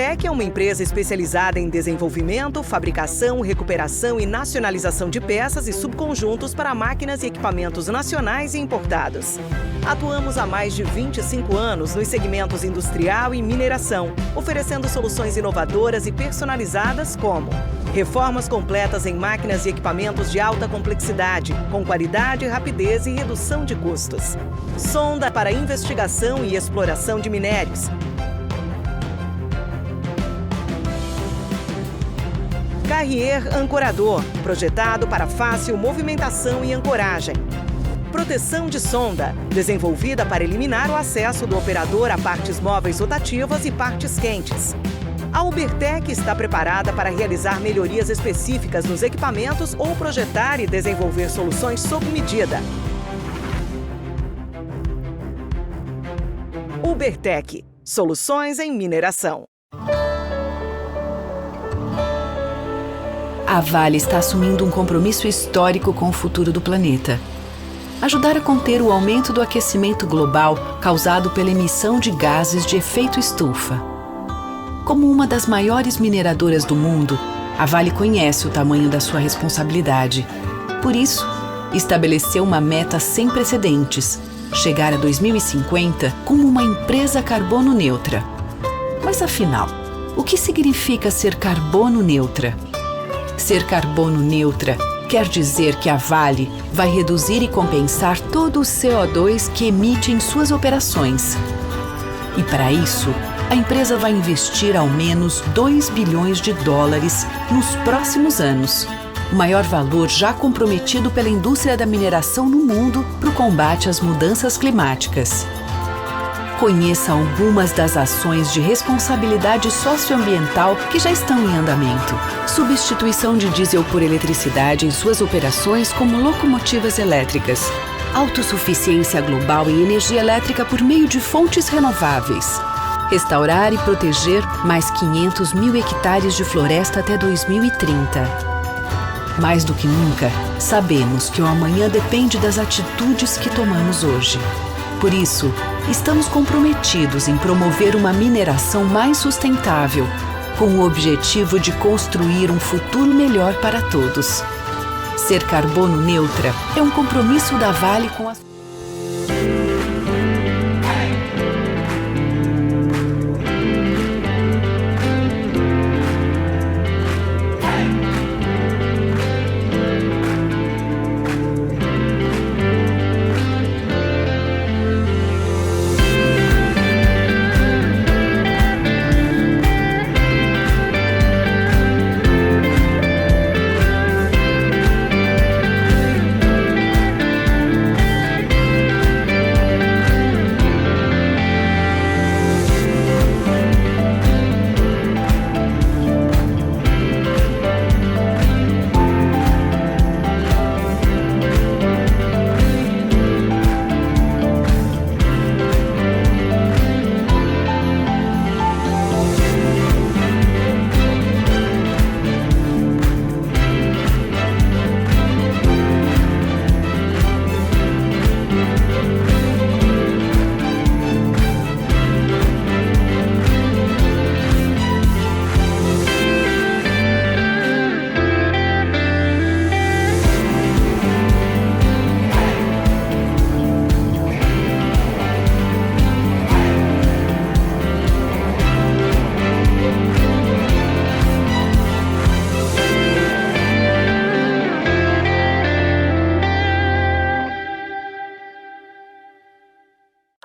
Ubertec é uma empresa especializada em desenvolvimento, fabricação, recuperação e nacionalização de peças e subconjuntos para máquinas e equipamentos nacionais e importados. Atuamos há mais de 25 anos nos segmentos industrial e mineração, oferecendo soluções inovadoras e personalizadas como reformas completas em máquinas e equipamentos de alta complexidade, com qualidade, rapidez e redução de custos. Sonda para investigação e exploração de minérios. Carrier ancorador, projetado para fácil movimentação e ancoragem. Proteção de sonda, desenvolvida para eliminar o acesso do operador a partes móveis rotativas e partes quentes. A Ubertec está preparada para realizar melhorias específicas nos equipamentos ou projetar e desenvolver soluções sob medida. Ubertec, soluções em mineração. A Vale está assumindo um compromisso histórico com o futuro do planeta. Ajudar a conter o aumento do aquecimento global causado pela emissão de gases de efeito estufa. Como uma das maiores mineradoras do mundo, a Vale conhece o tamanho da sua responsabilidade. Por isso, estabeleceu uma meta sem precedentes: chegar a 2050 como uma empresa carbono neutra. Mas afinal, o que significa ser carbono neutra? Ser carbono neutra quer dizer que a Vale vai reduzir e compensar todo o CO2 que emite em suas operações. E para isso, a empresa vai investir ao menos 2 bilhões de dólares nos próximos anos, o maior valor já comprometido pela indústria da mineração no mundo para o combate às mudanças climáticas. Conheça algumas das ações de responsabilidade socioambiental que já estão em andamento. Substituição de diesel por eletricidade em suas operações como locomotivas elétricas. Autossuficiência global em energia elétrica por meio de fontes renováveis. Restaurar e proteger mais 500 mil hectares de floresta até 2030. Mais do que nunca, sabemos que o amanhã depende das atitudes que tomamos hoje. Por isso, estamos comprometidos em promover uma mineração mais sustentável, com o objetivo de construir um futuro melhor para todos. Ser carbono neutra é um compromisso da Vale com a...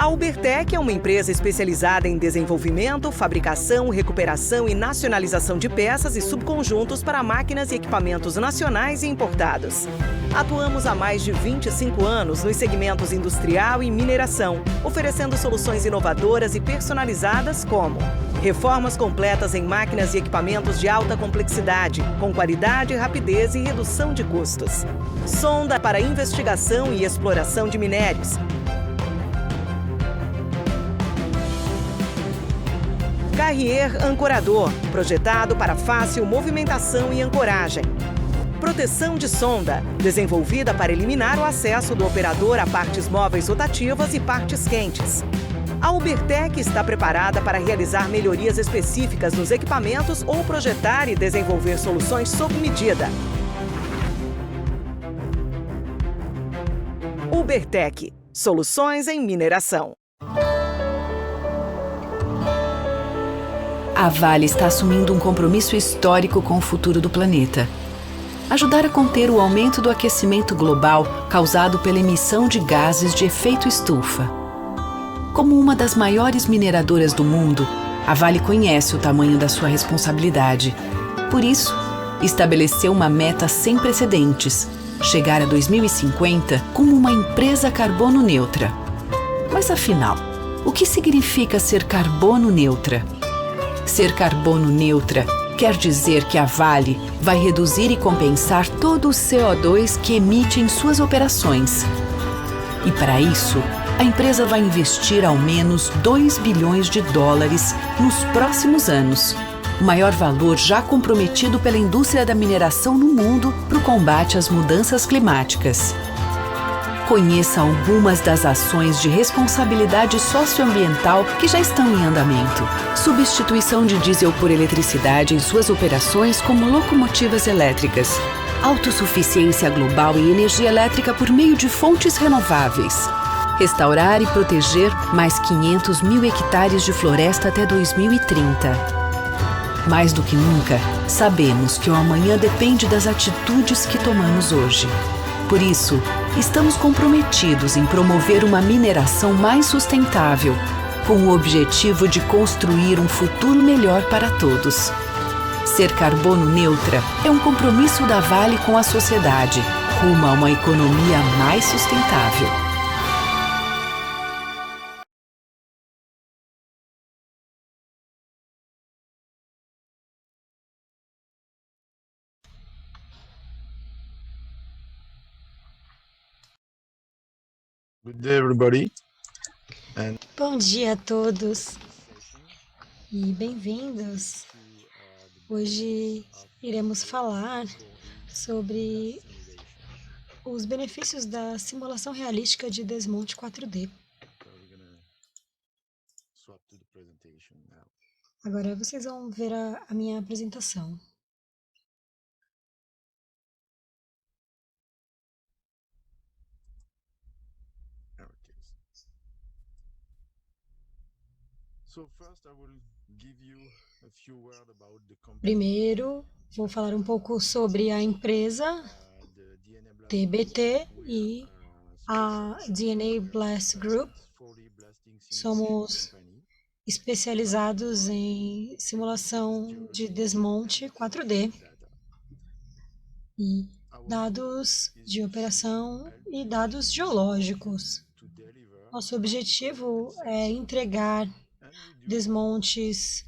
A Ubertec é uma empresa especializada em desenvolvimento, fabricação, recuperação e nacionalização de peças e subconjuntos para máquinas e equipamentos nacionais e importados. Atuamos há mais de 25 anos nos segmentos industrial e mineração, oferecendo soluções inovadoras e personalizadas como reformas completas em máquinas e equipamentos de alta complexidade, com qualidade, rapidez e redução de custos. Sonda para investigação e exploração de minérios. Carrier ancorador, projetado para fácil movimentação e ancoragem. Proteção de sonda, desenvolvida para eliminar o acesso do operador a partes móveis rotativas e partes quentes. A Ubertec está preparada para realizar melhorias específicas nos equipamentos ou projetar e desenvolver soluções sob medida. Ubertec, soluções em mineração. A Vale está assumindo um compromisso histórico com o futuro do planeta. Ajudar a conter o aumento do aquecimento global causado pela emissão de gases de efeito estufa. Como uma das maiores mineradoras do mundo, a Vale conhece o tamanho da sua responsabilidade. Por isso, estabeleceu uma meta sem precedentes: chegar a 2050 como uma empresa carbono neutra. Mas afinal, o que significa ser carbono neutra? Ser carbono neutra quer dizer que a Vale vai reduzir e compensar todo o CO2 que emite em suas operações. E para isso, a empresa vai investir ao menos 2 bilhões de dólares nos próximos anos, o maior valor já comprometido pela indústria da mineração no mundo para o combate às mudanças climáticas. Conheça algumas das ações de responsabilidade socioambiental que já estão em andamento. Substituição de diesel por eletricidade em suas operações como locomotivas elétricas. Autossuficiência global em energia elétrica por meio de fontes renováveis. Restaurar e proteger mais 500 mil hectares de floresta até 2030. Mais do que nunca, sabemos que o amanhã depende das atitudes que tomamos hoje. Por isso, estamos comprometidos em promover uma mineração mais sustentável, com o objetivo de construir um futuro melhor para todos. Ser carbono neutra é um compromisso da Vale com a sociedade, rumo a uma economia mais sustentável. Good day, everybody. Bom dia a todos e bem-vindos. Hoje iremos falar sobre os benefícios da simulação realística de desmonte 4D. Agora vocês vão ver a minha apresentação. Primeiro, vou falar um pouco sobre a empresa TBT e a DNA Blast Group. Somos especializados em simulação de desmonte 4D e dados de operação e dados geológicos. Nosso objetivo é entregar desmontes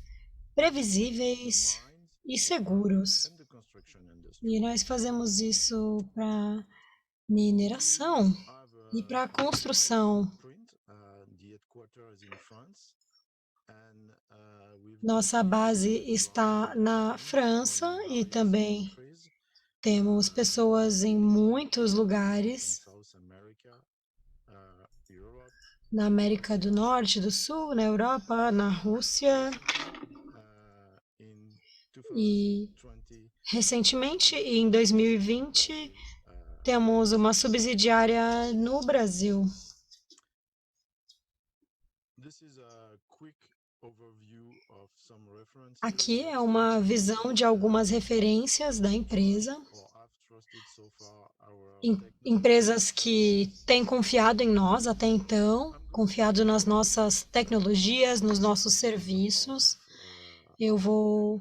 previsíveis e seguros. E nós fazemos isso para mineração e para construção. Nossa base está na França e também temos pessoas em muitos lugares, na América do Norte, do Sul, na Europa, na Rússia. E recentemente, em 2020, temos uma subsidiária no Brasil. Aqui é uma visão de algumas referências da empresa. Empresas que têm confiado em nós até então, confiado nas nossas tecnologias, nos nossos serviços. Eu vou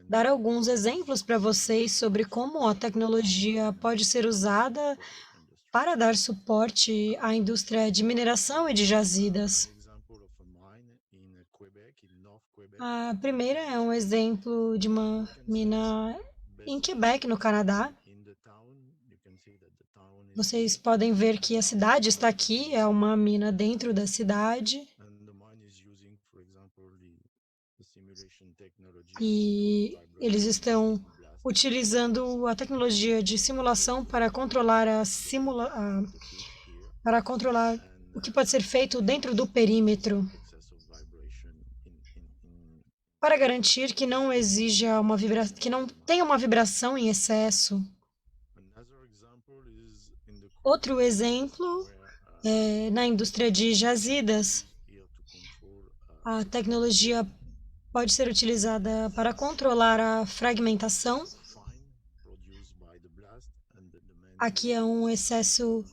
dar alguns exemplos para vocês sobre como a tecnologia pode ser usada para dar suporte à indústria de mineração e de jazidas. A primeira é um exemplo de uma mina em Quebec, no Canadá. Vocês podem ver que a cidade está aqui, é uma mina dentro da cidade. E eles estão utilizando a tecnologia de simulação para controlar para controlar o que pode ser feito dentro do perímetro. para garantir que não exija que não tenha uma vibração em excesso. Outro exemplo é na indústria de jazidas. A tecnologia pode ser utilizada para controlar a fragmentação. Aqui é um excesso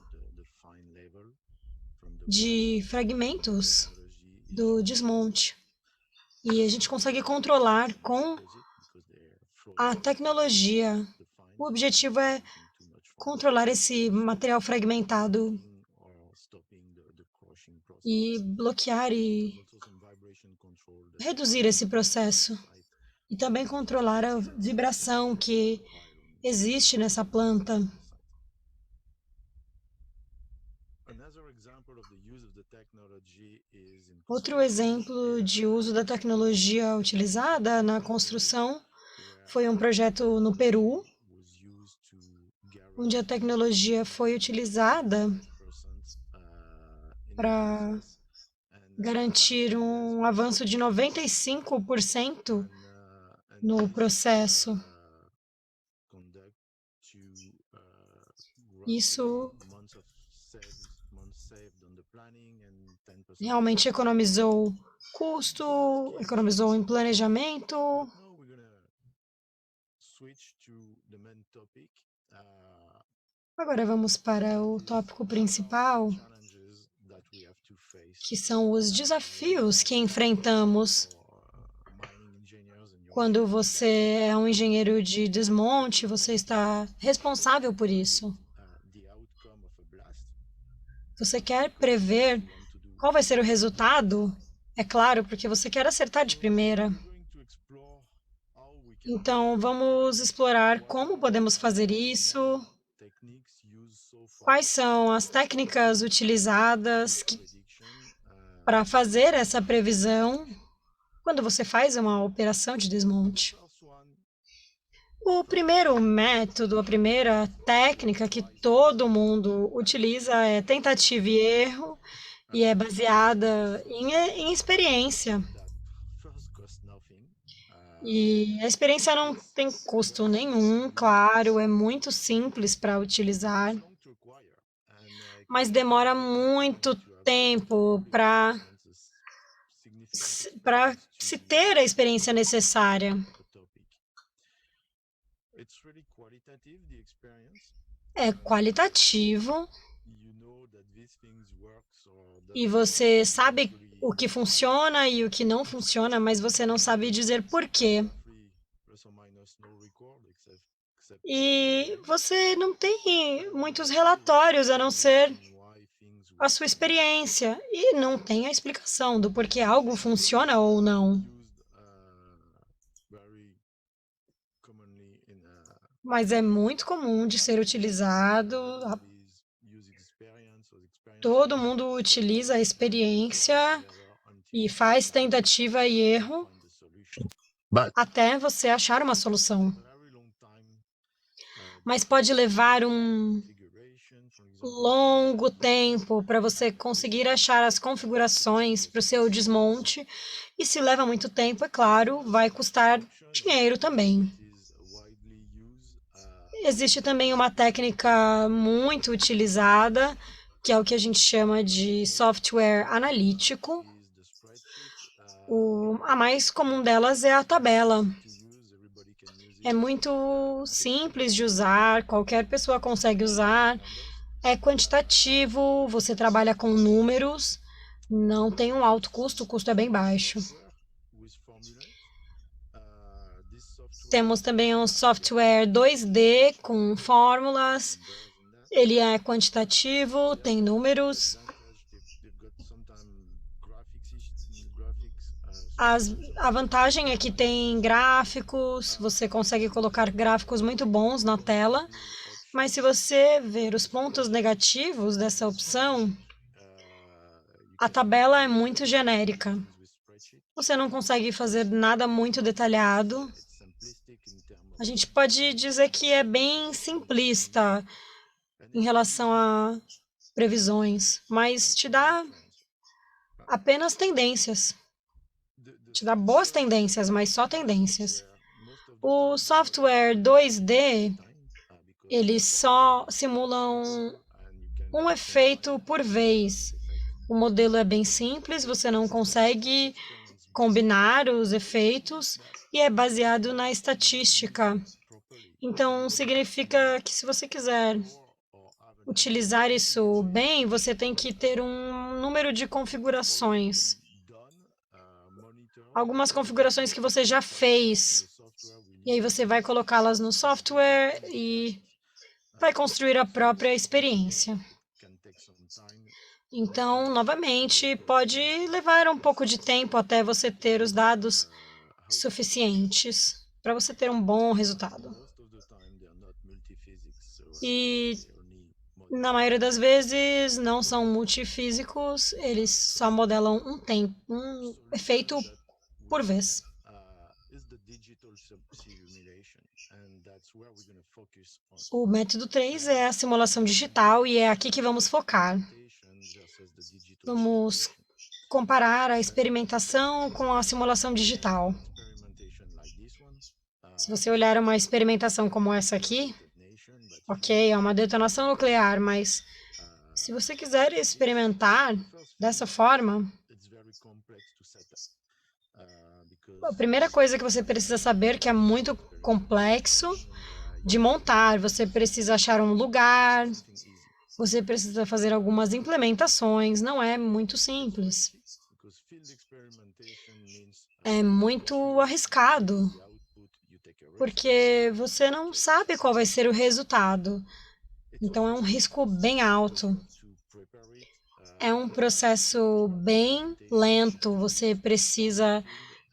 de fragmentos do desmonte. E a gente consegue controlar com a tecnologia. O objetivo é controlar esse material fragmentado e bloquear e reduzir esse processo. E também controlar a vibração que existe nessa planta. Outro exemplo de uso da tecnologia utilizada na construção foi um projeto no Peru, onde a tecnologia foi utilizada para garantir um avanço de 95% no processo. Isso realmente economizou custo, economizou em planejamento. Agora vamos para o tópico principal, que são os desafios que enfrentamos quando você é um engenheiro de desmonte, você está responsável por isso. Você quer prever qual vai ser o resultado? É claro, porque você quer acertar de primeira. Então, vamos explorar como podemos fazer isso, quais são as técnicas utilizadas para fazer essa previsão quando você faz uma operação de desmonte. O primeiro método, a primeira técnica que todo mundo utiliza é tentativa e erro, e é baseada em experiência. E a experiência não tem custo nenhum, claro, é muito simples para utilizar, mas demora muito tempo para se ter a experiência necessária. É qualitativo e você sabe o que funciona e o que não funciona, mas você não sabe dizer por quê. E você não tem muitos relatórios a não ser a sua experiência e não tem a explicação do porquê algo funciona ou não. Mas é muito comum de ser utilizado. Todo mundo utiliza a experiência e faz tentativa e erro até você achar uma solução. Mas pode levar um longo tempo para você conseguir achar as configurações para o seu desmonte. E se leva muito tempo, é claro, vai custar dinheiro também. Existe também uma técnica muito utilizada, que é o que a gente chama de software analítico. A mais comum delas é a tabela. É muito simples de usar, qualquer pessoa consegue usar. É quantitativo, você trabalha com números, não tem um alto custo, o custo é bem baixo. Temos também um software 2D com fórmulas, ele é quantitativo, tem números. A vantagem é que tem gráficos, você consegue colocar gráficos muito bons na tela, mas se você ver os pontos negativos dessa opção, a tabela é muito genérica. Você não consegue fazer nada muito detalhado. A gente pode dizer que é bem simplista em relação a previsões, mas te dá apenas tendências. te dá boas tendências, mas só tendências. O software 2D, eles só simulam um efeito por vez. O modelo é bem simples, você não consegue combinar os efeitos e é baseado na estatística. Então, significa que se você quiser utilizar isso bem, você tem que ter um número de configurações. Algumas configurações que você já fez. E aí você vai colocá-las no software e vai construir a própria experiência. Então, novamente, pode levar um pouco de tempo até você ter os dados suficientes para você ter um bom resultado. E, na maioria das vezes, não são multifísicos, eles só modelam um efeito por vez. O método 3 é a simulação digital e é aqui que vamos focar. Vamos comparar a experimentação com a simulação digital. Se você olhar uma experimentação como essa aqui, ok, é uma detonação nuclear, mas se você quiser experimentar dessa forma, a primeira coisa que você precisa saber que é muito complexo de montar, você precisa achar um lugar, você precisa fazer algumas implementações, não é muito simples. É muito arriscado, porque você não sabe qual vai ser o resultado. Então, é um risco bem alto. É um processo bem lento, você precisa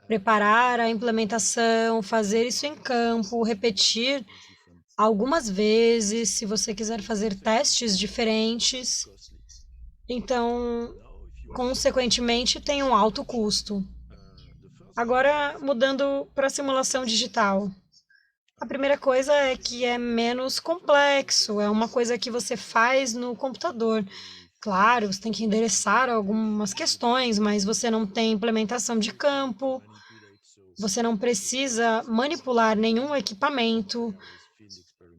preparar a implementação, fazer isso em campo, repetir algumas vezes, se você quiser fazer testes diferentes. Então, consequentemente, tem um alto custo. Agora, mudando para a simulação digital. A primeira coisa é que é menos complexo, é uma coisa que você faz no computador. Claro, você tem que endereçar algumas questões, mas você não tem implementação de campo, você não precisa manipular nenhum equipamento.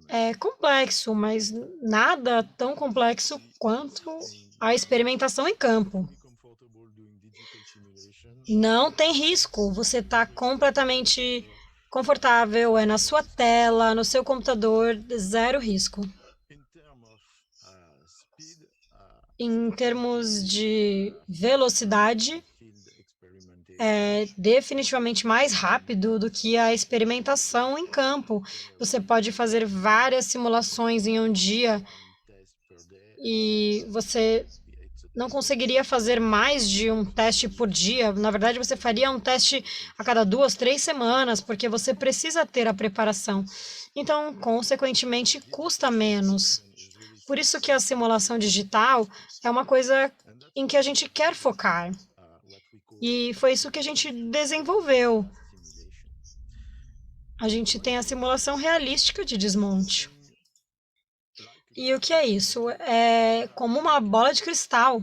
É complexo, mas nada tão complexo quanto a experimentação em campo. Não tem risco, você está completamente confortável, é na sua tela, no seu computador, zero risco. Em termos de velocidade, é definitivamente mais rápido do que a experimentação em campo. Você pode fazer várias simulações em um dia e você não conseguiria fazer mais de um teste por dia. Na verdade, você faria um teste a cada 2, 3 semanas, porque você precisa ter a preparação. Então, consequentemente, custa menos. Por isso que a simulação digital é uma coisa em que a gente quer focar. E foi isso que a gente desenvolveu. A gente tem a simulação realística de desmonte. E o que é isso? É como uma bola de cristal,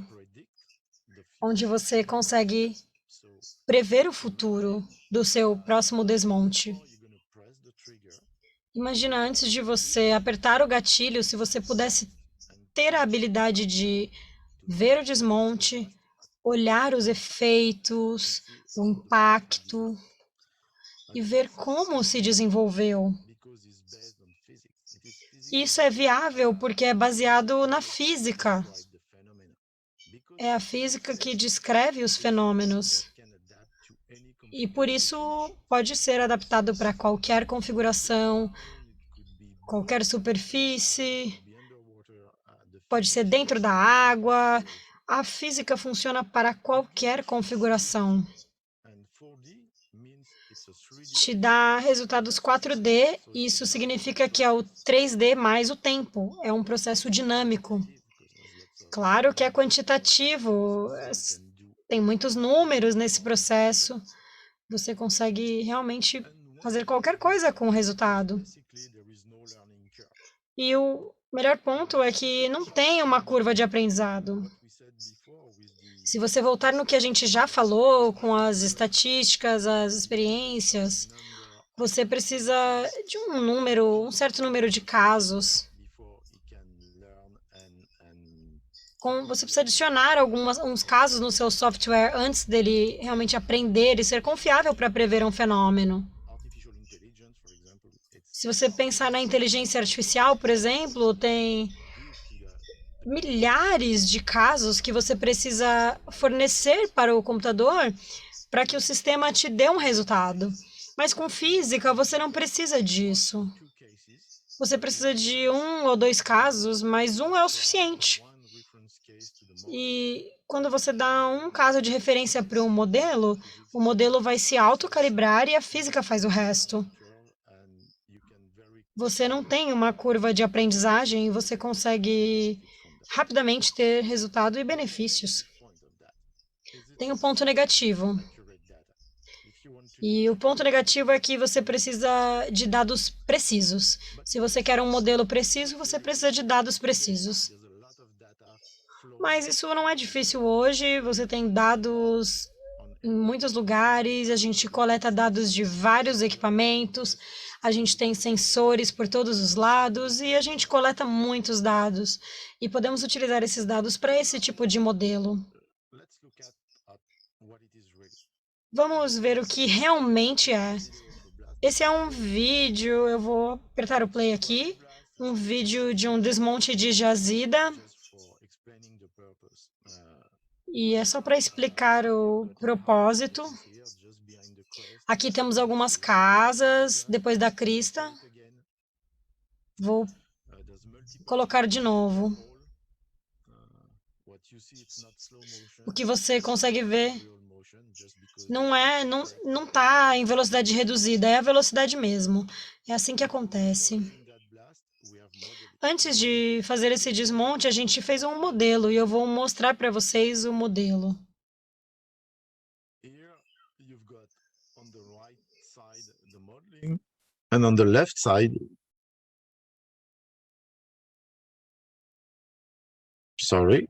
onde você consegue prever o futuro do seu próximo desmonte. Imagina, antes de você apertar o gatilho, se você pudesse ter a habilidade de ver o desmonte, olhar os efeitos, o impacto e ver como se desenvolveu. Isso é viável porque é baseado na física. É a física que descreve os fenômenos. E por isso pode ser adaptado para qualquer configuração, qualquer superfície, pode ser dentro da água. A física funciona para qualquer configuração. Te dá resultados 4D, e isso significa que é o 3D mais o tempo. É um processo dinâmico. Claro que é quantitativo, tem muitos números nesse processo. Você consegue realmente fazer qualquer coisa com o resultado. E o melhor ponto é que não tem uma curva de aprendizado. Se você voltar no que a gente já falou, com as estatísticas, as experiências, você precisa de um certo número de casos. Você precisa adicionar uns casos no seu software antes dele realmente aprender e ser confiável para prever um fenômeno. Se você pensar na inteligência artificial, por exemplo, tem milhares de casos que você precisa fornecer para o computador para que o sistema te dê um resultado. Mas com física, você não precisa disso. Você precisa de 1 ou 2 casos, mas um é o suficiente. E quando você dá um caso de referência para um modelo, o modelo vai se autocalibrar e a física faz o resto. Você não tem uma curva de aprendizagem e você consegue rapidamente ter resultado e benefícios. Tem um ponto negativo. E o ponto negativo é que você precisa de dados precisos. Se você quer um modelo preciso, você precisa de dados precisos. Mas isso não é difícil hoje, você tem dados em muitos lugares, a gente coleta dados de vários equipamentos, a gente tem sensores por todos os lados e a gente coleta muitos dados. E podemos utilizar esses dados para esse tipo de modelo. Vamos ver o que realmente é. Esse é um vídeo, eu vou apertar o play aqui, um vídeo de um desmonte de jazida. E é só para explicar o propósito. Aqui temos algumas casas, depois da crista. Vou colocar de novo. O que você consegue ver não está em velocidade reduzida, é a velocidade mesmo. É assim que acontece. Antes de fazer esse desmonte, a gente fez um modelo e eu vou mostrar para vocês o modelo. And on the left side, sorry,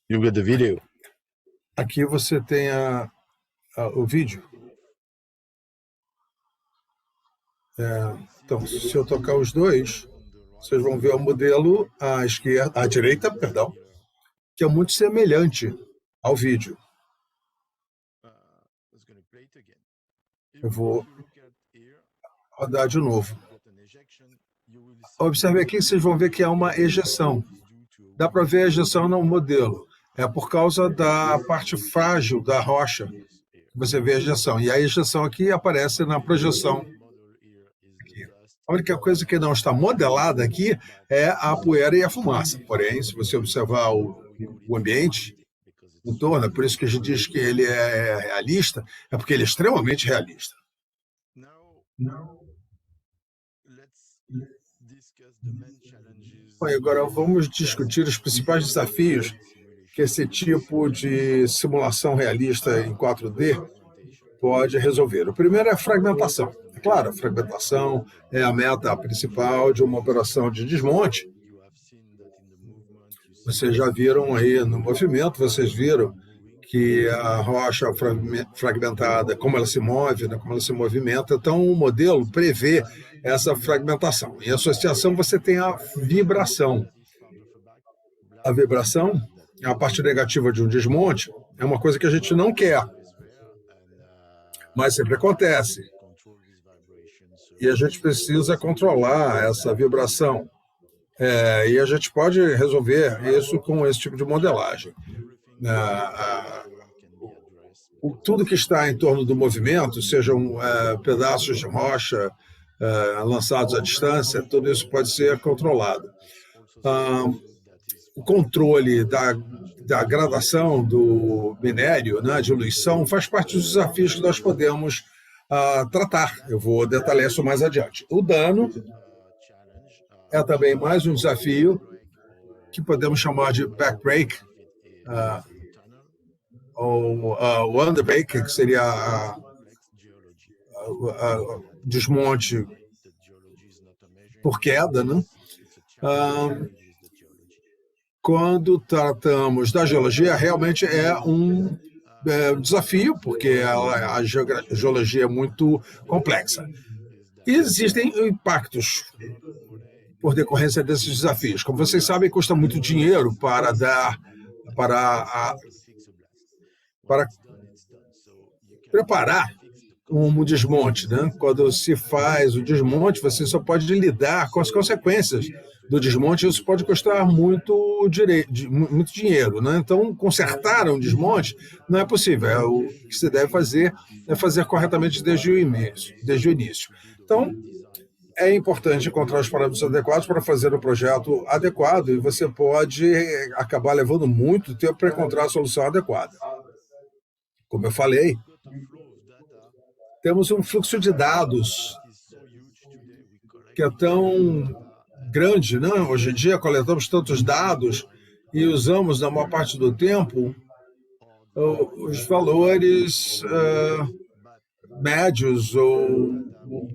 you get the video. Aqui você tem o vídeo. Então, se eu tocar os dois, vocês vão ver o modelo à direita, perdão, que é muito semelhante ao vídeo. Eu vou rodar de novo. Observe aqui, vocês vão ver que há uma ejeção. Dá para ver a ejeção no modelo. É por causa da parte frágil da rocha que você vê a ejeção. E a ejeção aqui aparece na projeção. A única coisa que não está modelada aqui é a poeira e a fumaça. Porém, se você observar o ambiente em torno, é por isso que a gente diz que ele é realista, é porque ele é extremamente realista. Bom, agora vamos discutir os principais desafios que esse tipo de simulação realista em 4D pode resolver. O primeiro é a fragmentação. É claro, a fragmentação é a meta principal de uma operação de desmonte. Vocês já viram aí no movimento, vocês viram que a rocha fragmentada, como ela se move, né, como ela se movimenta, então o modelo prevê essa fragmentação. Em associação, você tem a vibração. A vibração, a parte negativa de um desmonte, é uma coisa que a gente não quer, mas sempre acontece. E a gente precisa controlar essa vibração. E a gente pode resolver isso com esse tipo de modelagem. Tudo que está em torno do movimento, sejam pedaços de rocha lançados à distância, tudo isso pode ser controlado. O controle da gradação do minério, né, de diluição, faz parte dos desafios que nós podemos tratar. Eu vou detalhar isso mais adiante. O dano é também mais um desafio que podemos chamar de backbreak, ou o underbreak, que seria desmonte por queda, né? quando tratamos da geologia, realmente é um desafio, porque a geologia é muito complexa. E existem impactos por decorrência desses desafios. Como vocês sabem, custa muito dinheiro para preparar um desmonte, né? Quando se faz o desmonte, você só pode lidar com as consequências do desmonte, e isso pode custar muito dinheiro, né? Então, consertar um desmonte não é possível. O que se deve fazer é fazer corretamente desde o início. Então, é importante encontrar os parâmetros adequados para fazer o projeto adequado, e você pode acabar levando muito tempo para encontrar a solução adequada. Como eu falei, temos um fluxo de dados que é tão grande, né? Hoje em dia coletamos tantos dados e usamos, na maior parte do tempo, os valores médios, ou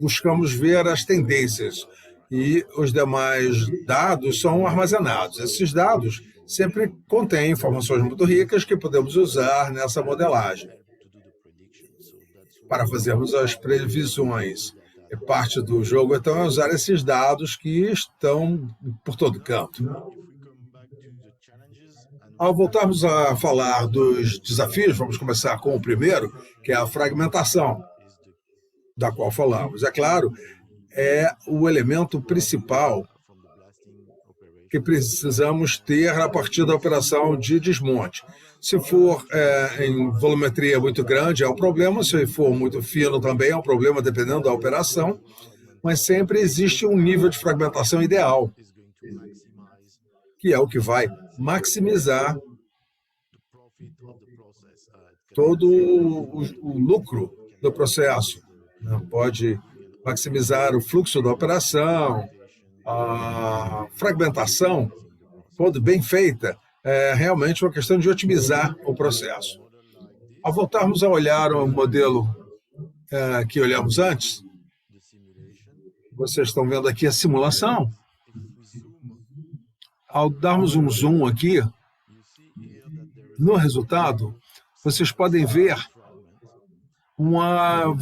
buscamos ver as tendências, e os demais dados são armazenados. Esses dados sempre contêm informações muito ricas que podemos usar nessa modelagem para fazermos as previsões. É parte do jogo, então, é usar esses dados que estão por todo canto. Ao voltarmos a falar dos desafios, vamos começar com o primeiro, que é a fragmentação, da qual falamos. É claro, é o elemento principal que precisamos ter a partir da operação de desmonte. Se for em volumetria muito grande, é um problema. Se for muito fino, também é um problema, dependendo da operação. Mas sempre existe um nível de fragmentação ideal, que é o que vai maximizar todo o lucro do processo. Pode maximizar o fluxo da operação. A fragmentação, quando bem feita, é realmente uma questão de otimizar o processo. Ao voltarmos a olhar o modelo que olhamos antes, vocês estão vendo aqui a simulação. Ao darmos um zoom aqui, no resultado, vocês podem ver uma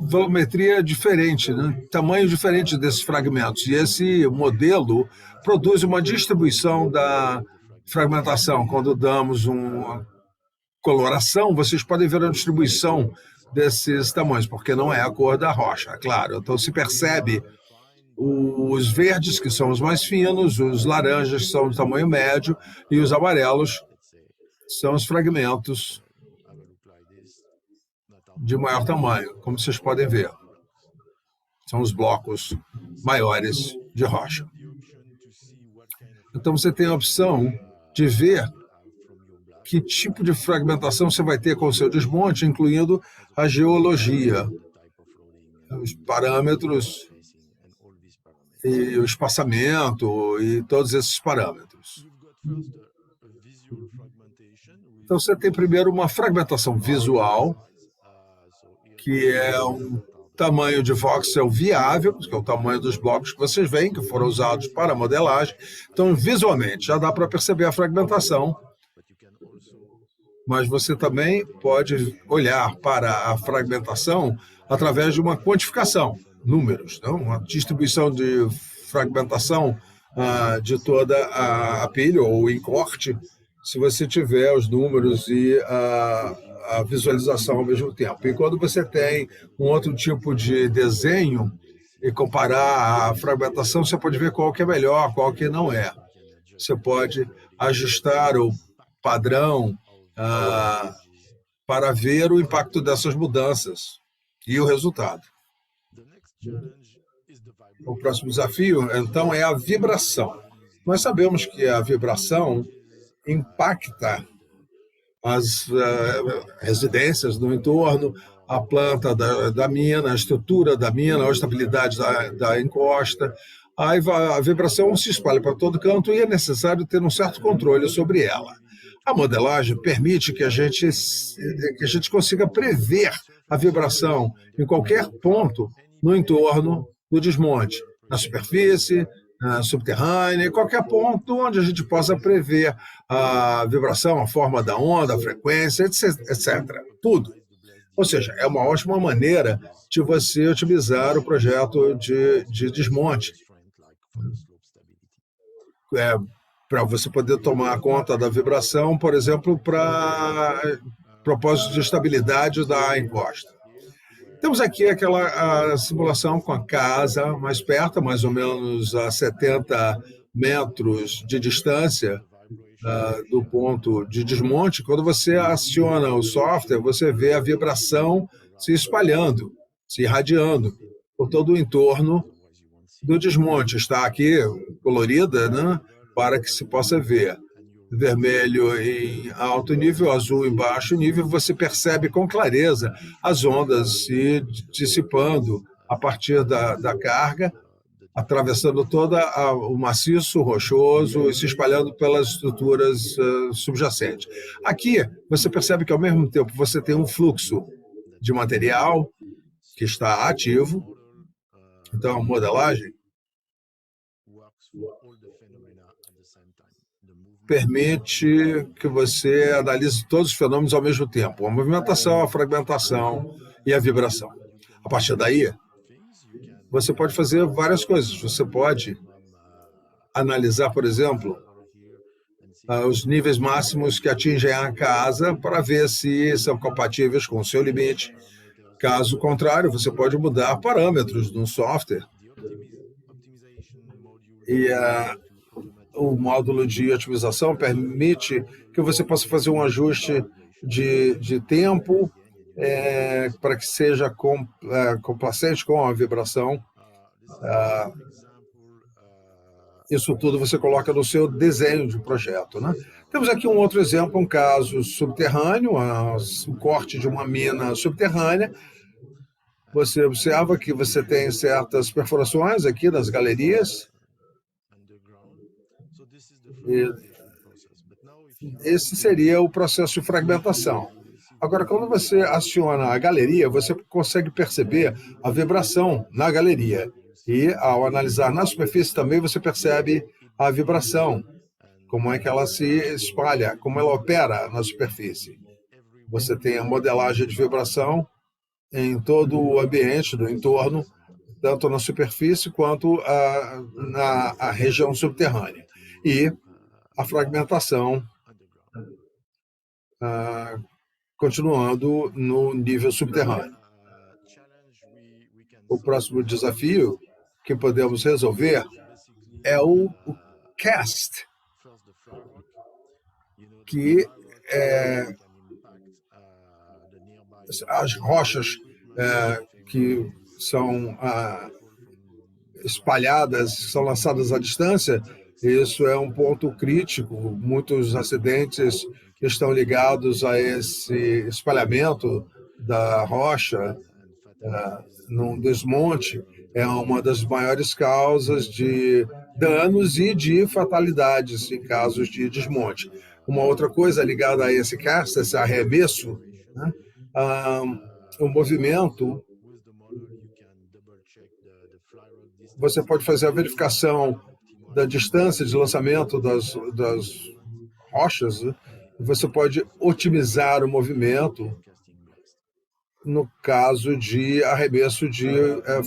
volumetria diferente, né? Tamanho diferente desses fragmentos. E esse modelo produz uma distribuição da fragmentação. Quando damos uma coloração, vocês podem ver a distribuição desses tamanhos, porque não é a cor da rocha, é claro. Então se percebe os verdes, que são os mais finos, os laranjas, que são de tamanho médio, e os amarelos são os fragmentos de maior tamanho, como vocês podem ver. São os blocos maiores de rocha. Então você tem a opção de ver que tipo de fragmentação você vai ter com o seu desmonte, incluindo a geologia, os parâmetros e o espaçamento e todos esses parâmetros. Então você tem primeiro uma fragmentação visual, que é um tamanho de voxel viável, que é o tamanho dos blocos que vocês veem, que foram usados para a modelagem. Então, visualmente, já dá para perceber a fragmentação, mas você também pode olhar para a fragmentação através de uma quantificação, números, não? Uma distribuição de fragmentação de toda a pilha, ou em corte, se você tiver os números e a visualização ao mesmo tempo. E quando você tem um outro tipo de desenho e comparar a fragmentação, você pode ver qual que é melhor, qual que não é. Você pode ajustar o padrão para ver o impacto dessas mudanças e o resultado. O próximo desafio, então, é a vibração. Nós sabemos que a vibração impacta as residências no entorno, a planta da mina, a estrutura da mina, a estabilidade da encosta. A vibração se espalha para todo canto e é necessário ter um certo controle sobre ela. A modelagem permite que a gente consiga prever a vibração em qualquer ponto no entorno do desmonte, na superfície, subterrânea, qualquer ponto onde a gente possa prever a vibração, a forma da onda, a frequência, etc. Tudo. Ou seja, é uma ótima maneira de você otimizar o projeto de desmonte. Para você poder tomar conta da vibração, por exemplo, para propósito de estabilidade da encosta. Temos aqui aquela simulação com a casa mais perto, mais ou menos a 70 metros de distância do ponto de desmonte. Quando você aciona o software, você vê a vibração se espalhando, se irradiando por todo o entorno do desmonte. Está aqui colorida, né, para que se possa ver. Vermelho em alto nível, azul em baixo nível, você percebe com clareza as ondas se dissipando a partir da carga, atravessando todo o maciço rochoso e se espalhando pelas estruturas subjacentes. Aqui, você percebe que, ao mesmo tempo, você tem um fluxo de material que está ativo. Então, a modelagem permite que você analise todos os fenômenos ao mesmo tempo, a movimentação, a fragmentação e a vibração. A partir daí, você pode fazer várias coisas. Você pode analisar, por exemplo, os níveis máximos que atingem a casa para ver se são compatíveis com o seu limite. Caso contrário, você pode mudar parâmetros no software. E o módulo de otimização permite que você possa fazer um ajuste de tempo para que seja complacente com a vibração. Isso tudo você coloca no seu desenho de projeto, né? Temos aqui um outro exemplo, um caso subterrâneo, o corte de uma mina subterrânea. Você observa que você tem certas perfurações aqui nas galerias. Esse seria o processo de fragmentação. Agora, quando você aciona a galeria, você consegue perceber a vibração na galeria. E, ao analisar na superfície também, você percebe a vibração, como é que ela se espalha, como ela opera na superfície. Você tem a modelagem de vibração em todo o ambiente do entorno, tanto na superfície quanto na região subterrânea. E a fragmentação continuando no nível subterrâneo. O próximo desafio que podemos resolver é o cast, que as rochas que são espalhadas, são lançadas à distância. Isso é um ponto crítico. Muitos acidentes estão ligados a esse espalhamento da rocha num desmonte. É uma das maiores causas de danos e de fatalidades em casos de desmonte. Uma outra coisa ligada a esse cast, esse arremesso, né? O movimento. Você pode fazer a verificação da distância de lançamento das rochas, né? Você pode otimizar o movimento no caso de arremesso de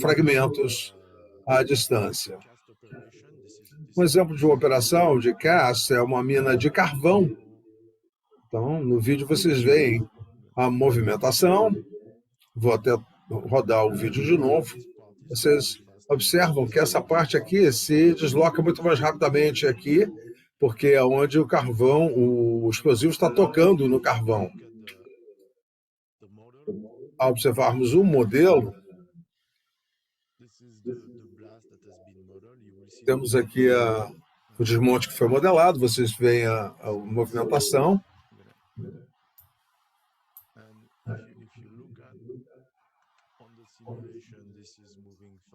fragmentos à distância. Um exemplo de uma operação de cast é uma mina de carvão. Então, no vídeo vocês veem a movimentação. Vou até rodar o vídeo de novo. Vocês observam que essa parte aqui se desloca muito mais rapidamente aqui, porque é onde o carvão, o explosivo está tocando no carvão. Ao observarmos o modelo, temos aqui o desmonte que foi modelado, vocês veem a movimentação.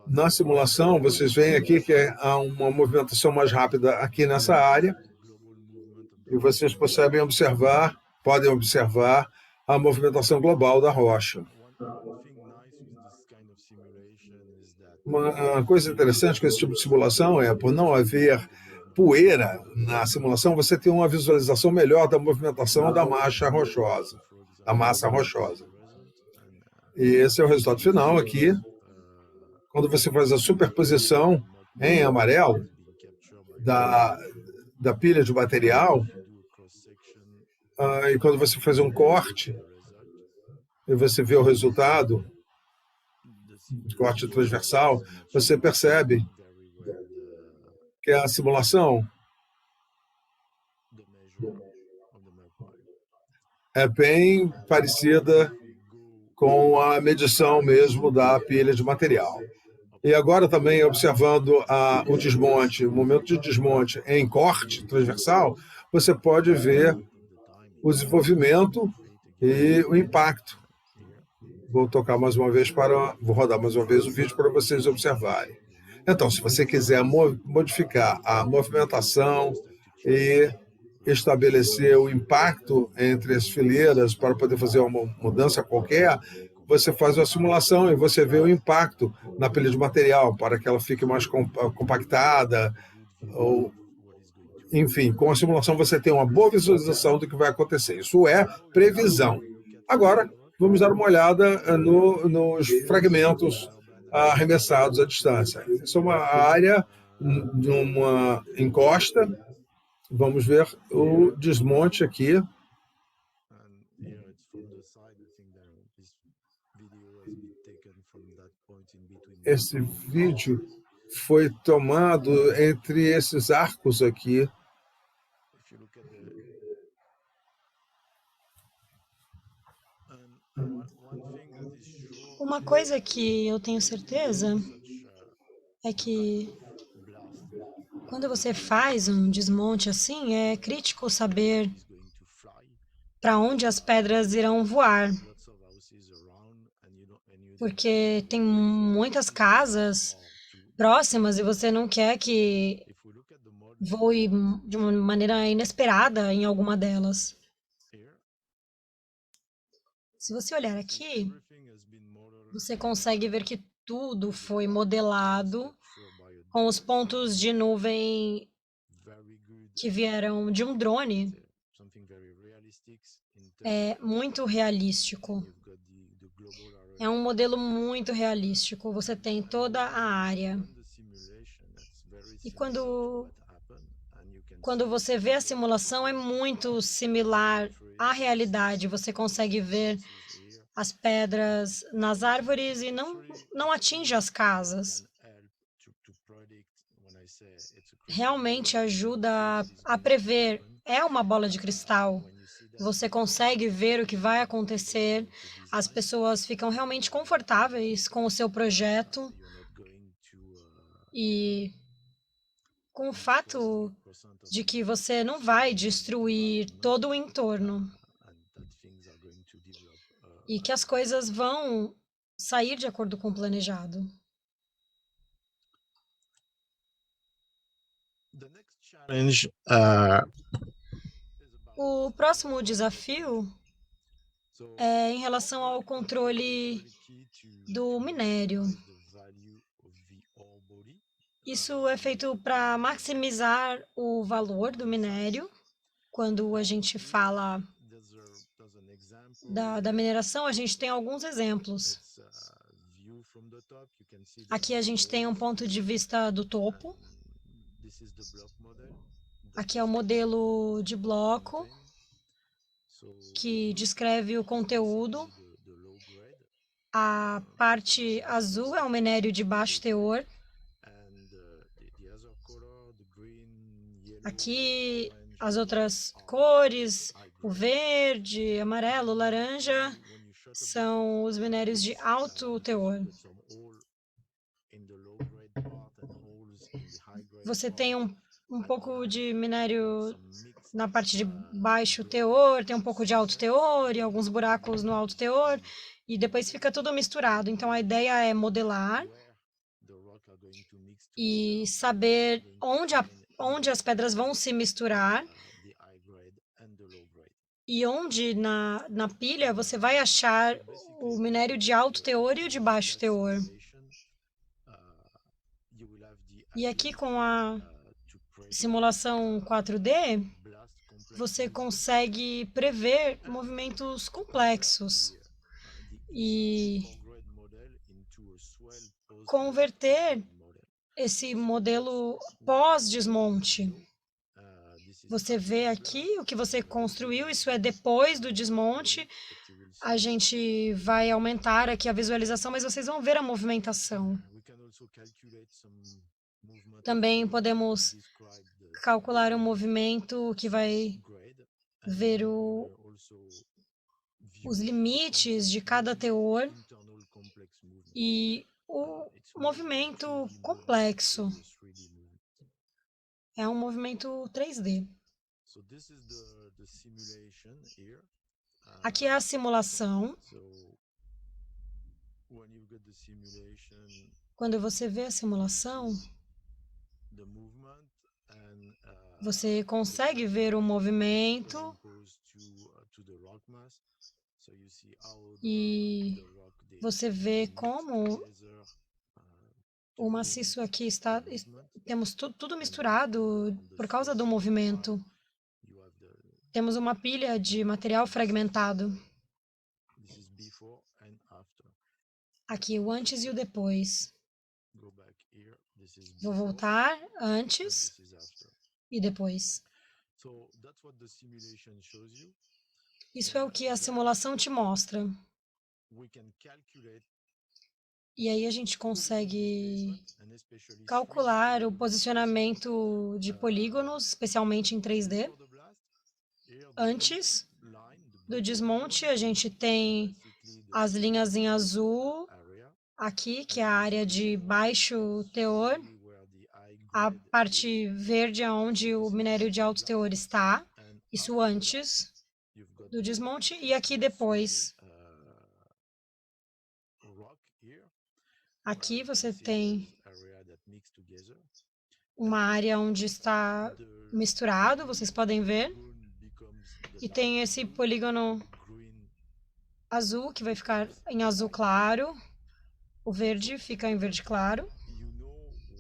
Na simulação, vocês veem aqui que há uma movimentação mais rápida aqui nessa área, e vocês podem observar a movimentação global da rocha. Uma coisa interessante com esse tipo de simulação é, por não haver poeira na simulação, você tem uma visualização melhor da movimentação da massa rochosa, E esse é o resultado final aqui, quando você faz a superposição em amarelo da pilha de material, e quando você faz um corte, e você vê o resultado, corte transversal, você percebe que a simulação é bem parecida com a medição mesmo da pilha de material. E agora também observando o desmonte, o momento de desmonte em corte transversal, você pode ver o desenvolvimento e o impacto. Vou rodar mais uma vez o vídeo para vocês observarem. Então, se você quiser modificar a movimentação e estabelecer o impacto entre as fileiras para poder fazer uma mudança qualquer, você faz uma simulação e você vê o impacto na pilha de material para que ela fique mais compactada. Enfim, com a simulação você tem uma boa visualização do que vai acontecer. Isso é previsão. Agora, vamos dar uma olhada nos fragmentos arremessados à distância. Isso é uma área de uma encosta. Vamos ver o desmonte aqui. Esse vídeo foi tomado entre esses arcos aqui. Uma coisa que eu tenho certeza é que quando você faz um desmonte assim, é crítico saber para onde as pedras irão voar. Porque tem muitas casas próximas e você não quer que voe de uma maneira inesperada em alguma delas. Se você olhar aqui, você consegue ver que tudo foi modelado com os pontos de nuvem que vieram de um drone. É muito realístico. É um modelo muito realístico. Você tem toda a área. E quando você vê a simulação, é muito similar à realidade. Você consegue ver as pedras nas árvores e não atinge as casas. Realmente ajuda a prever. É uma bola de cristal. Você consegue ver o que vai acontecer. As pessoas ficam realmente confortáveis com o seu projeto. E com o fato de que você não vai destruir todo o entorno. E que as coisas vão sair de acordo com o planejado. O próximo desafio é em relação ao controle do minério. Isso é feito para maximizar o valor do minério. Quando a gente fala da mineração, a gente tem alguns exemplos. Aqui a gente tem um ponto de vista do topo. Aqui é o modelo de bloco, que descreve o conteúdo. A parte azul é o minério de baixo teor. Aqui as outras cores, o verde, amarelo, laranja, são os minérios de alto teor. Você tem um pouco de minério na parte de baixo teor, tem um pouco de alto teor e alguns buracos no alto teor, e depois fica tudo misturado. Então, a ideia é modelar e saber onde as pedras vão se misturar e onde na pilha você vai achar o minério de alto teor e o de baixo teor. E aqui com a simulação 4D, você consegue prever movimentos complexos e converter esse modelo pós-desmonte. Você vê aqui o que você construiu, isso é depois do desmonte. A gente vai aumentar aqui a visualização, mas vocês vão ver a movimentação. Também podemos calcular o movimento que vai ver os limites de cada teor e o movimento complexo. É um movimento 3D. Aqui é a simulação. Quando você vê a simulação, você consegue ver o movimento e você vê como o maciço aqui está... Temos tudo misturado por causa do movimento. Temos uma pilha de material fragmentado. Aqui o antes e o depois. Vou voltar antes e depois. Isso é o que a simulação te mostra. E aí a gente consegue calcular o posicionamento de polígonos, especialmente em 3D. Antes do desmonte, a gente tem as linhas em azul aqui, que é a área de baixo teor. A parte verde é onde o minério de alto teor está. Isso antes do desmonte. E aqui depois. Aqui você tem uma área onde está misturado, vocês podem ver. E tem esse polígono azul, que vai ficar em azul claro. O verde fica em verde claro.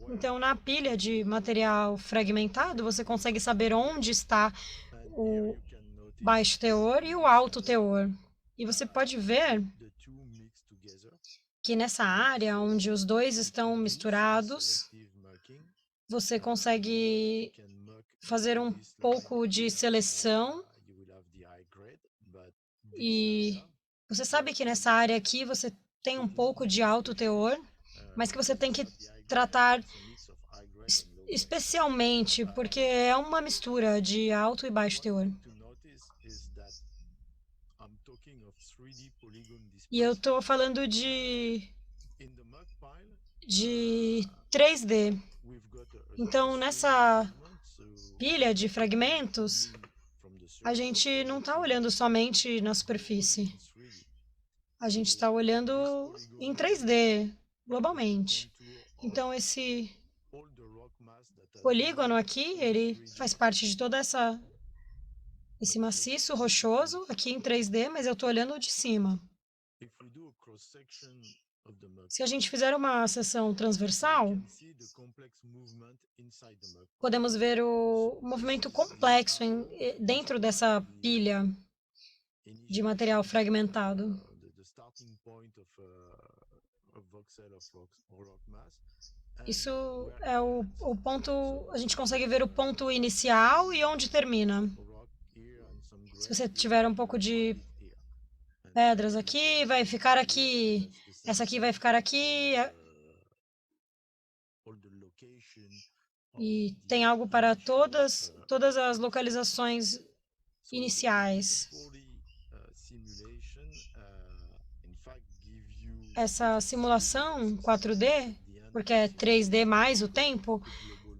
Então, na pilha de material fragmentado, você consegue saber onde está o baixo teor e o alto teor. E você pode ver que nessa área onde os dois estão misturados, você consegue fazer um pouco de seleção. E você sabe que nessa área aqui você tem um pouco de alto teor, mas que você tem que tratar especialmente, porque é uma mistura de alto e baixo teor. E eu estou falando de 3D. Então, nessa pilha de fragmentos, a gente não está olhando somente na superfície. A gente está olhando em 3D, globalmente. Então, esse polígono aqui, ele faz parte de toda esse maciço rochoso aqui em 3D, mas eu estou olhando de cima. Se a gente fizer uma seção transversal, podemos ver o movimento complexo dentro dessa pilha de material fragmentado. Isso é o ponto, a gente consegue ver o ponto inicial e onde termina. Se você tiver um pouco de pedras aqui, vai ficar aqui. Essa aqui vai ficar aqui. E tem algo para todas as localizações iniciais. Essa simulação 4D, porque é 3D mais o tempo,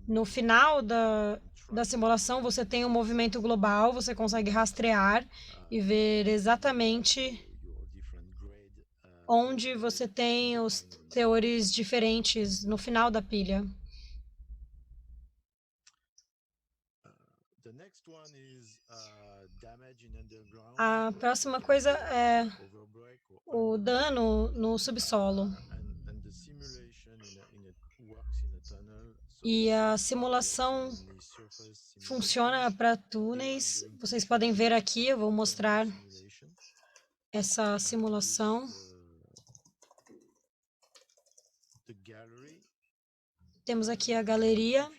no final da simulação você tem um movimento global, você consegue rastrear e ver exatamente onde você tem os teores diferentes no final da pilha. A próxima coisa é o dano no subsolo. E a simulação funciona para túneis. Vocês podem ver aqui, eu vou mostrar essa simulação. Temos aqui a galeria.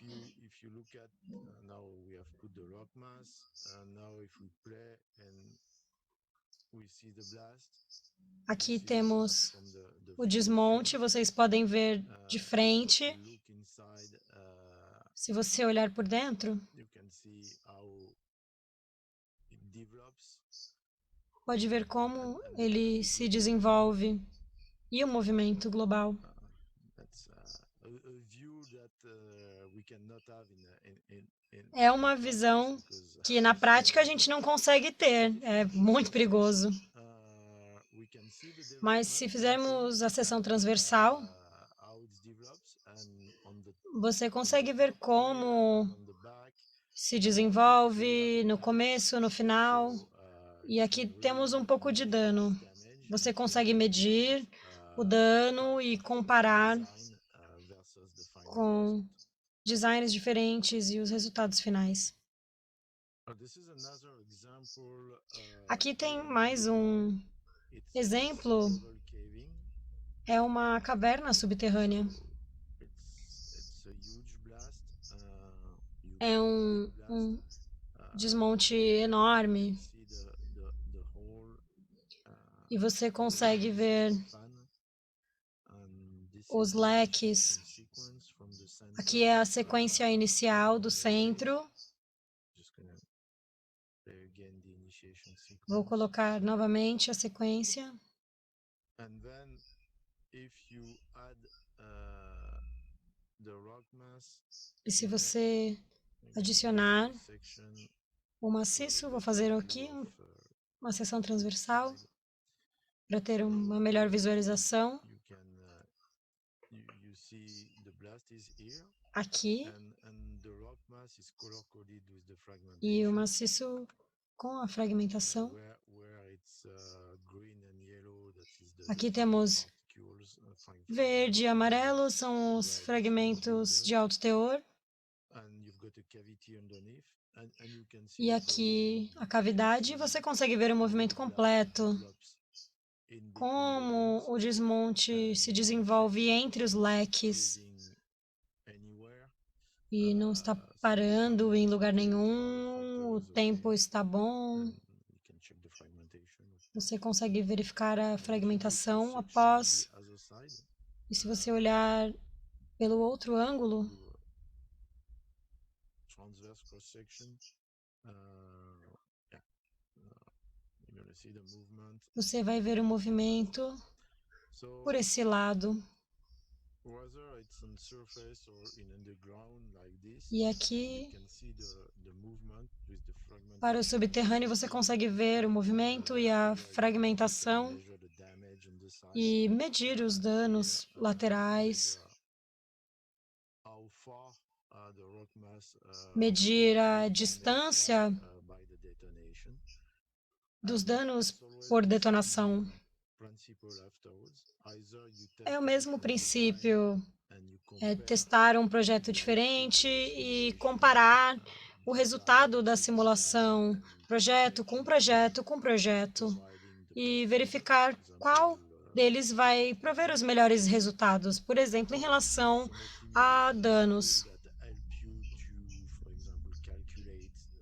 Aqui temos o desmonte, vocês podem ver de frente. Se você olhar por dentro, pode ver como ele se desenvolve e o movimento global. É uma visão que na prática a gente não consegue ter, é muito perigoso. Mas se fizermos a seção transversal, você consegue ver como se desenvolve no começo, no final. E aqui temos um pouco de dano. Você consegue medir o dano e comparar com designs diferentes e os resultados finais. Aqui tem mais um exemplo. É uma caverna subterrânea. É um desmonte enorme. E você consegue ver os leques. Aqui é a sequência inicial do centro. Vou colocar novamente a sequência. E se você adicionar o maciço, vou fazer aqui uma seção transversal para ter uma melhor visualização. Aqui. E o maciço com a fragmentação. Aqui temos verde e amarelo, são os fragmentos de alto teor. E aqui a cavidade, você consegue ver o movimento completo. Como o desmonte se desenvolve entre os leques. E não está parando em lugar nenhum, o tempo está bom. Você consegue verificar a fragmentação após. E se você olhar pelo outro ângulo, você vai ver o movimento por esse lado. E aqui, para o subterrâneo, você consegue ver o movimento e a fragmentação e medir os danos laterais, medir a distância dos danos por detonação. É o mesmo princípio, testar um projeto diferente e comparar o resultado da simulação, projeto com projeto com projeto, e verificar qual deles vai prover os melhores resultados, por exemplo, em relação a danos.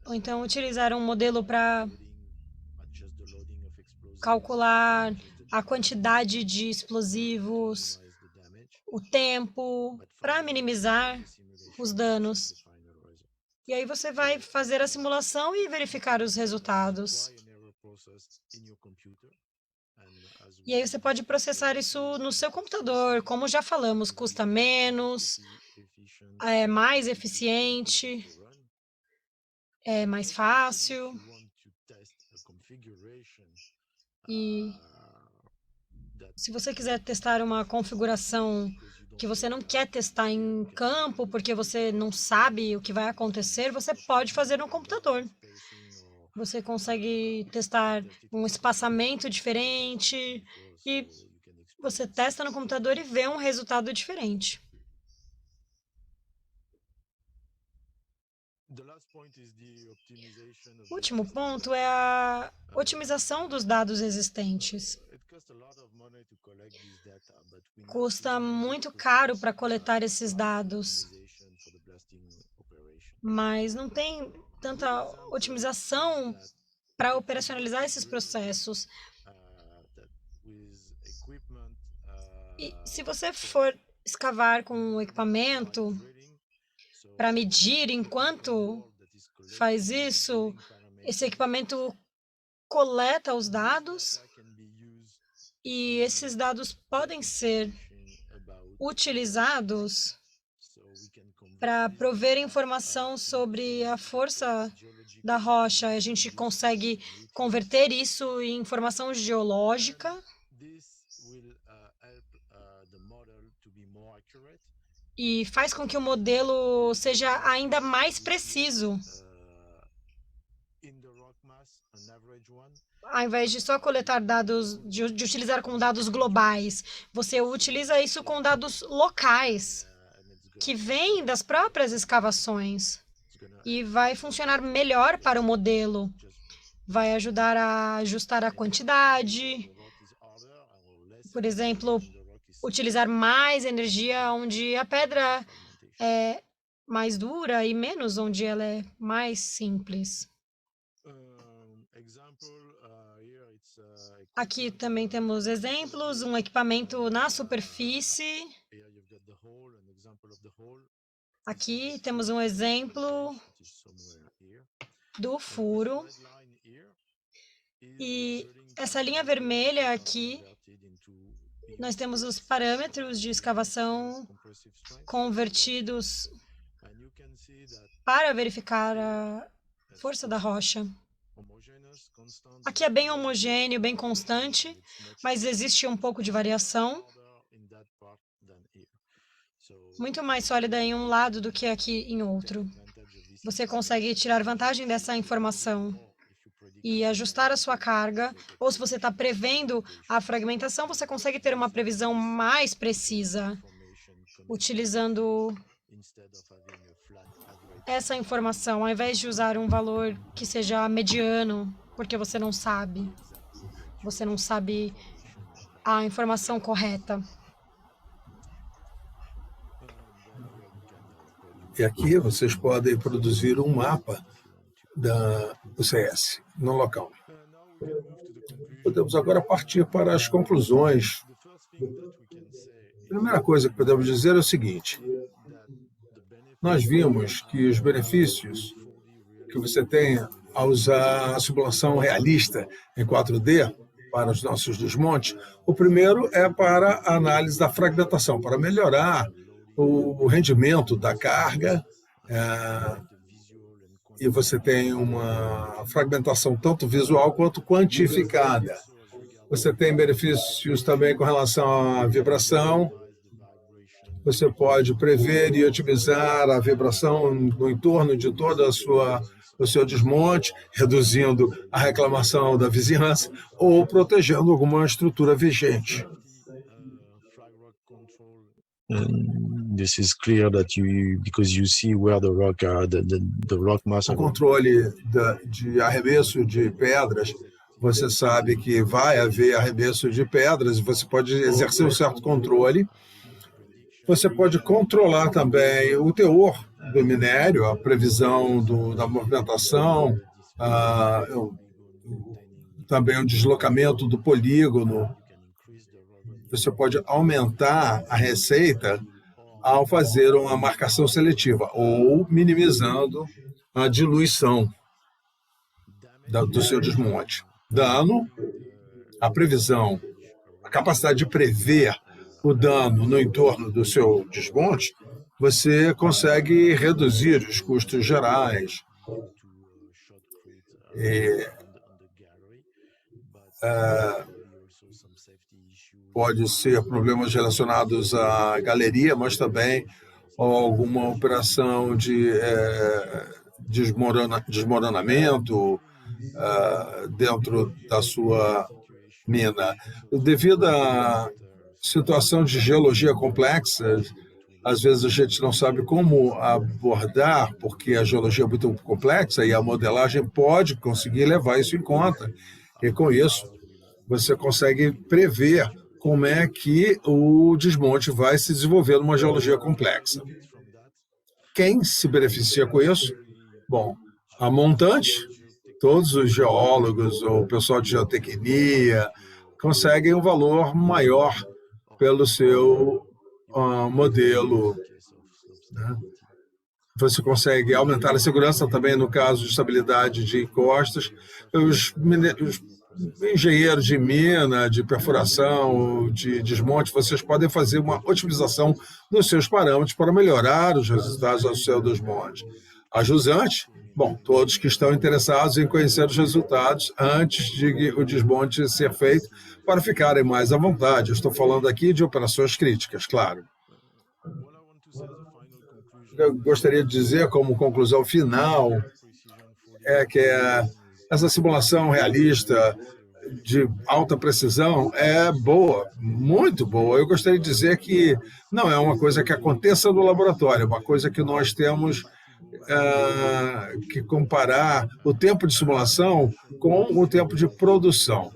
Ou então utilizar um modelo para calcular a quantidade de explosivos, o tempo, para minimizar os danos. E aí você vai fazer a simulação e verificar os resultados. E aí você pode processar isso no seu computador. Como já falamos, custa menos, é mais eficiente, é mais fácil. E se você quiser testar uma configuração que você não quer testar em campo, porque você não sabe o que vai acontecer, você pode fazer no computador. Você consegue testar um espaçamento diferente e você testa no computador e vê um resultado diferente. O último ponto é a otimização dos dados existentes. Custa muito caro para coletar esses dados, mas não tem tanta otimização para operacionalizar esses processos. E se você for escavar com um equipamento para medir enquanto faz isso, esse equipamento coleta os dados e esses dados podem ser utilizados para prover informação sobre a força da rocha. A gente consegue converter isso em informação geológica e faz com que o modelo seja ainda mais preciso. Ao invés de só coletar dados, de utilizar com dados globais, você utiliza isso com dados locais, que vêm das próprias escavações. E vai funcionar melhor para o modelo. Vai ajudar a ajustar a quantidade. Por exemplo, utilizar mais energia onde a pedra é mais dura e menos onde ela é mais simples. Aqui também temos exemplos, um equipamento na superfície. Aqui temos um exemplo do furo. E essa linha vermelha aqui, nós temos os parâmetros de escavação convertidos para verificar a força da rocha. Aqui é bem homogêneo, bem constante, mas existe um pouco de variação. Muito mais sólida em um lado do que aqui em outro. Você consegue tirar vantagem dessa informação e ajustar a sua carga, ou se você está prevendo a fragmentação, você consegue ter uma previsão mais precisa, utilizando essa informação, ao invés de usar um valor que seja mediano, porque você não sabe a informação correta. E aqui vocês podem produzir um mapa do CS no local. Podemos agora partir para as conclusões. A primeira coisa que podemos dizer é o seguinte: nós vimos que os benefícios que você tem ao usar a simulação realista em 4D para os nossos desmontes, o primeiro é para a análise da fragmentação, para melhorar o rendimento da carga, e você tem uma fragmentação tanto visual quanto quantificada. Você tem benefícios também com relação à vibração. Você pode prever e otimizar a vibração no entorno de toda o seu desmonte, reduzindo a reclamação da vizinhança ou protegendo alguma estrutura vigente. This is clear that because you see where the rock mass. O controle de arremesso de pedras, você sabe que vai haver arremesso de pedras e você pode exercer um certo controle. Você pode controlar também o teor do minério, a previsão da movimentação, também o deslocamento do polígono. Você pode aumentar a receita ao fazer uma marcação seletiva ou minimizando a diluição do seu desmonte. Dano, a previsão, a capacidade de prever o dano no entorno do seu desmonte, você consegue reduzir os custos gerais. Pode ser problemas relacionados à galeria, mas também alguma operação de desmoronamento dentro da sua mina. Devido situação de geologia complexa, às vezes a gente não sabe como abordar, porque a geologia é muito complexa e a modelagem pode conseguir levar isso em conta. E com isso, você consegue prever como é que o desmonte vai se desenvolver numa geologia complexa. Quem se beneficia com isso? Bom, a montante, todos os geólogos ou o pessoal de geotecnia conseguem um valor maior pelo seu modelo, né? Você consegue aumentar a segurança também no caso de estabilidade de encostas. Os engenheiros de mina, de perfuração, de desmonte, vocês podem fazer uma otimização dos seus parâmetros para melhorar os resultados do seu desmonte. A jusante, bom, todos que estão interessados em conhecer os resultados antes de o desmonte ser feito, para ficarem mais à vontade. Eu estou falando aqui de operações críticas, claro. Eu gostaria de dizer, como conclusão final, que essa simulação realista de alta precisão é boa, muito boa. Eu gostaria de dizer que não é uma coisa que aconteça no laboratório, é uma coisa que nós temos que comparar o tempo de simulação com o tempo de produção.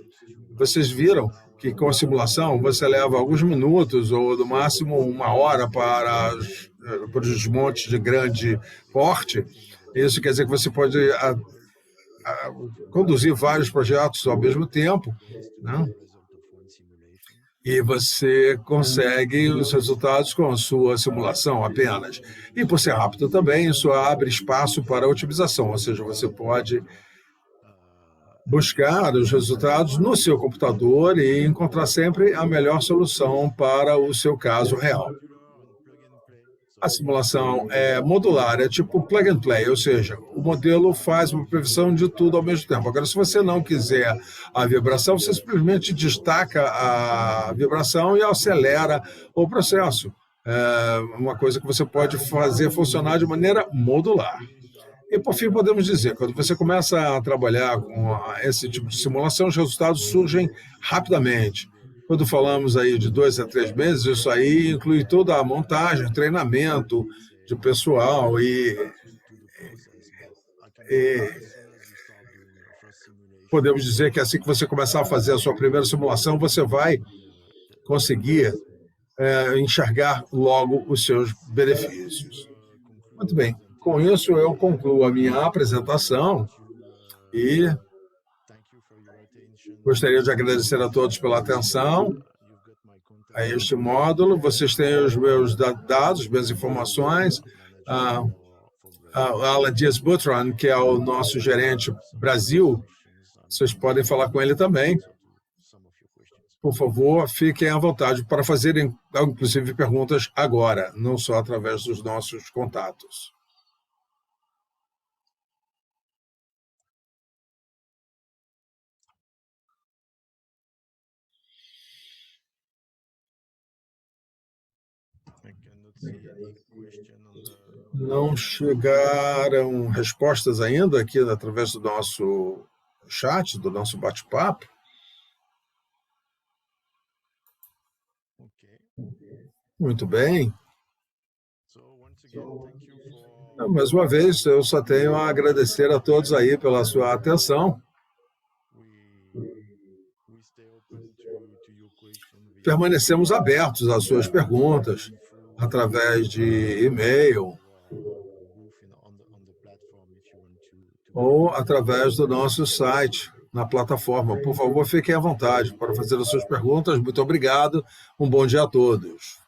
Vocês viram que com a simulação você leva alguns minutos ou no máximo 1 hora para os desmontes de grande porte. Isso quer dizer que você pode conduzir vários projetos ao mesmo tempo, né? E você consegue os resultados com a sua simulação apenas. E por ser rápido também, isso abre espaço para otimização, ou seja, você pode buscar os resultados no seu computador e encontrar sempre a melhor solução para o seu caso real. A simulação é modular, é tipo plug and play, ou seja, o modelo faz uma previsão de tudo ao mesmo tempo. Agora, se você não quiser a vibração, você simplesmente destaca a vibração e acelera o processo. É uma coisa que você pode fazer funcionar de maneira modular. E, por fim, podemos dizer, quando você começa a trabalhar com esse tipo de simulação, os resultados surgem rapidamente. Quando falamos aí de 2 a 3 meses, isso aí inclui toda a montagem, treinamento de pessoal e podemos dizer que assim que você começar a fazer a sua primeira simulação, você vai conseguir enxergar logo os seus benefícios. Muito bem. Com isso, eu concluo a minha apresentação e gostaria de agradecer a todos pela atenção a este módulo. Vocês têm os meus dados, minhas informações. Alan Dias-Butran, que é o nosso gerente Brasil, vocês podem falar com ele também. Por favor, fiquem à vontade para fazerem, inclusive, perguntas agora, não só através dos nossos contatos. Não chegaram respostas ainda aqui através do nosso chat, do nosso bate-papo. Muito bem. Mais uma vez, eu só tenho a agradecer a todos aí pela sua atenção. Permanecemos abertos às suas perguntas através de e-mail ou através do nosso site na plataforma. Por favor, fiquem à vontade para fazer as suas perguntas. Muito obrigado. Um bom dia a todos.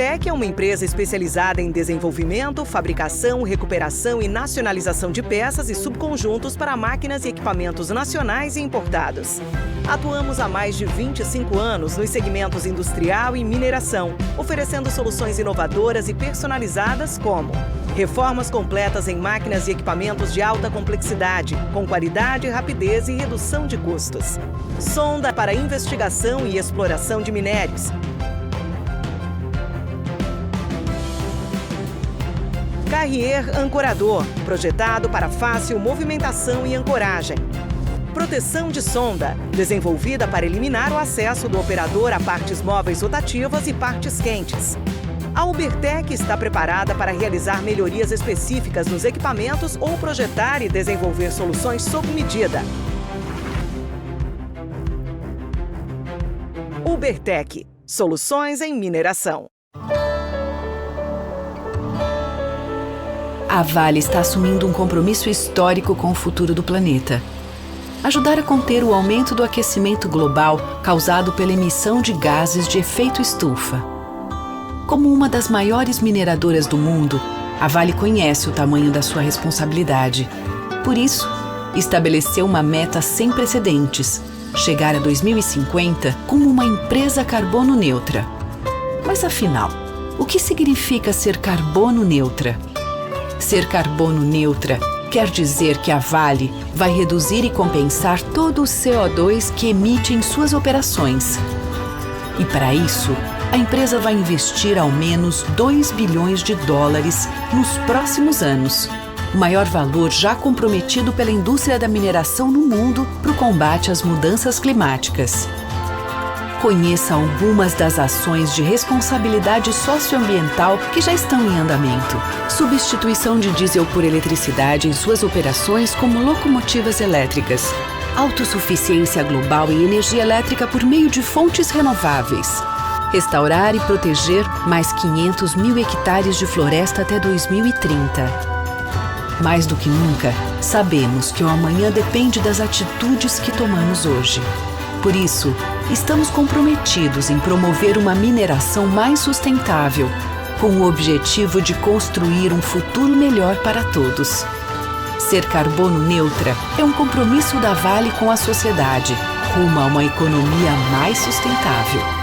Ubertec é uma empresa especializada em desenvolvimento, fabricação, recuperação e nacionalização de peças e subconjuntos para máquinas e equipamentos nacionais e importados. Atuamos há mais de 25 anos nos segmentos industrial e mineração, oferecendo soluções inovadoras e personalizadas como reformas completas em máquinas e equipamentos de alta complexidade, com qualidade, rapidez e redução de custos. Sonda para investigação e exploração de minérios. Carrier ancorador, projetado para fácil movimentação e ancoragem. Proteção de sonda, desenvolvida para eliminar o acesso do operador a partes móveis rotativas e partes quentes. A Ubertec está preparada para realizar melhorias específicas nos equipamentos ou projetar e desenvolver soluções sob medida. Ubertec, soluções em mineração. A Vale está assumindo um compromisso histórico com o futuro do planeta. Ajudar a conter o aumento do aquecimento global causado pela emissão de gases de efeito estufa. Como uma das maiores mineradoras do mundo, a Vale conhece o tamanho da sua responsabilidade. Por isso, estabeleceu uma meta sem precedentes: chegar a 2050 como uma empresa carbono neutra. Mas afinal, o que significa ser carbono neutra? Ser carbono neutra quer dizer que a Vale vai reduzir e compensar todo o CO2 que emite em suas operações. E para isso, a empresa vai investir ao menos 2 bilhões de dólares nos próximos anos, o maior valor já comprometido pela indústria da mineração no mundo para o combate às mudanças climáticas. Conheça algumas das ações de responsabilidade socioambiental que já estão em andamento. Substituição de diesel por eletricidade em suas operações como locomotivas elétricas. Autossuficiência global em energia elétrica por meio de fontes renováveis. Restaurar e proteger mais 500 mil hectares de floresta até 2030. Mais do que nunca, sabemos que o amanhã depende das atitudes que tomamos hoje. Por isso, estamos comprometidos em promover uma mineração mais sustentável, com o objetivo de construir um futuro melhor para todos. Ser carbono neutra é um compromisso da Vale com a sociedade, rumo a uma economia mais sustentável.